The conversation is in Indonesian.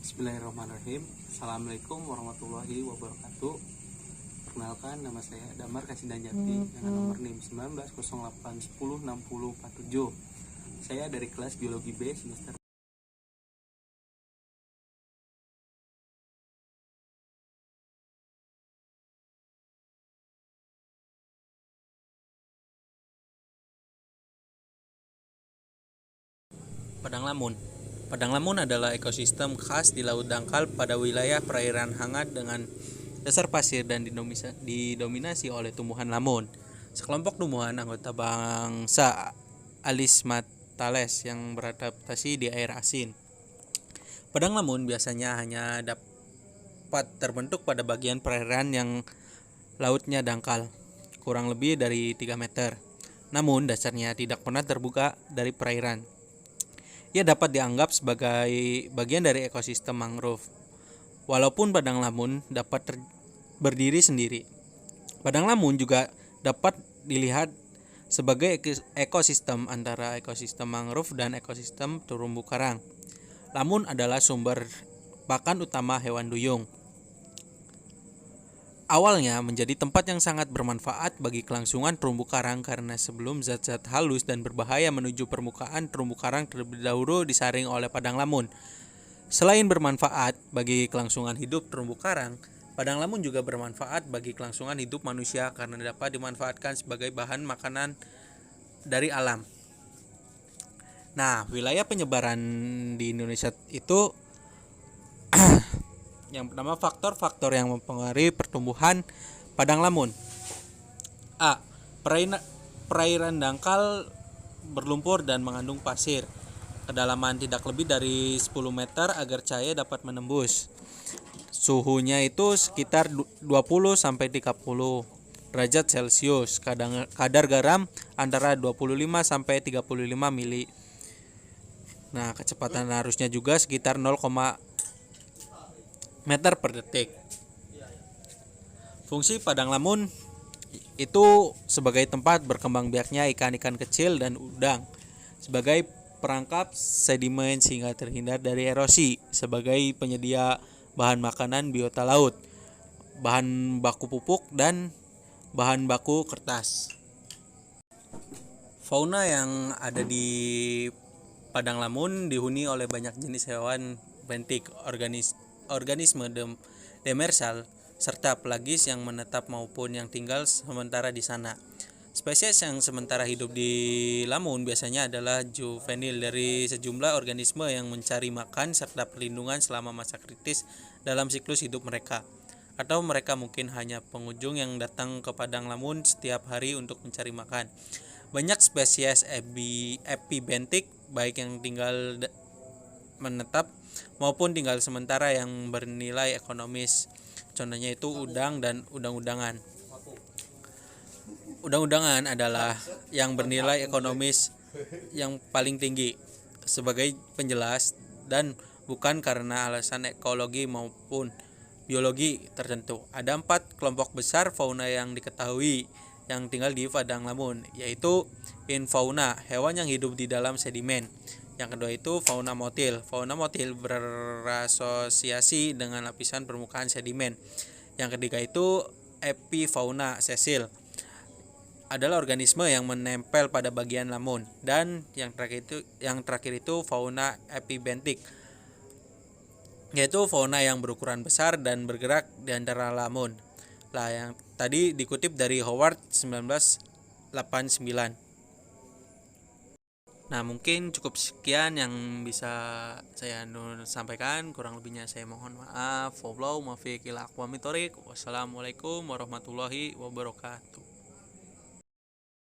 Bismillahirrahmanirrahim. Assalamualaikum warahmatullahi wabarakatuh. Perkenalkan, nama saya Damar Kasidan Jati dengan nomor NIM 1908106047. Saya dari kelas Biologi B semester. Padang Lamun. Padang Lamun adalah ekosistem khas di Laut Dangkal pada wilayah perairan hangat dengan dasar pasir dan didominasi oleh tumbuhan lamun. Sekelompok tumbuhan anggota bangsa Alismatales yang beradaptasi di air asin. Padang Lamun biasanya hanya dapat terbentuk pada bagian perairan yang lautnya dangkal, kurang lebih dari 3 meter. Namun dasarnya tidak pernah terbuka dari perairan. Ia dapat dianggap sebagai bagian dari ekosistem mangrove. Walaupun padang lamun dapat berdiri sendiri, padang lamun juga dapat dilihat sebagai ekosistem antara ekosistem mangrove dan ekosistem terumbu karang. Lamun adalah sumber pakan utama hewan duyung. Awalnya menjadi tempat yang sangat bermanfaat bagi kelangsungan terumbu karang karena sebelum zat-zat halus dan berbahaya menuju permukaan, terumbu karang terlebih dahulu disaring oleh padang lamun. Selain bermanfaat bagi kelangsungan hidup terumbu karang, padang lamun juga bermanfaat bagi kelangsungan hidup manusia karena dapat dimanfaatkan sebagai bahan makanan dari alam. Nah, wilayah penyebaran di Indonesia itu yang pertama, faktor-faktor yang mempengaruhi pertumbuhan padang lamun. A. Perairan dangkal berlumpur dan mengandung pasir. Kedalaman tidak lebih dari 10 meter agar cahaya dapat menembus. Suhunya itu sekitar 20 sampai 30 derajat Celcius. Kadar garam antara 25 sampai 35 mili. Nah, kecepatan arusnya juga sekitar 0, meter per detik. Fungsi padang lamun itu sebagai tempat berkembang biaknya ikan-ikan kecil dan udang, sebagai perangkap sedimen sehingga terhindar dari erosi, sebagai penyedia bahan makanan biota laut, bahan baku pupuk, dan bahan baku kertas. Fauna yang ada di padang lamun dihuni oleh banyak jenis hewan bentik, organisme demersal, serta pelagis yang menetap maupun yang tinggal sementara di sana. Spesies yang sementara hidup di lamun biasanya adalah juvenil dari sejumlah organisme yang mencari makan serta perlindungan selama masa kritis dalam siklus hidup mereka. Atau mereka mungkin hanya pengunjung yang datang ke padang lamun setiap hari untuk mencari makan. Banyak spesies epibentik baik yang tinggal menetap maupun tinggal sementara yang bernilai ekonomis. Contohnya itu udang dan udang-udangan. Udang-udangan adalah yang bernilai ekonomis yang paling tinggi sebagai penjelas dan bukan karena alasan ekologi maupun biologi tertentu. Ada 4 kelompok besar fauna yang diketahui yang tinggal di padang lamun, yaitu infauna, hewan yang hidup di dalam sedimen. Yang kedua itu fauna motil. Fauna motil berasosiasi dengan lapisan permukaan sedimen. Yang ketiga itu epifauna sesil, adalah organisme yang menempel pada bagian lamun. Dan yang terakhir itu fauna epibentik, yaitu fauna yang berukuran besar dan bergerak di antara lamun. Lah, yang tadi dikutip dari Howard 1989. Nah, mungkin cukup sekian yang bisa saya sampaikan. Kurang lebihnya saya mohon maaf. Wassalamualaikum warahmatullahi wabarakatuh.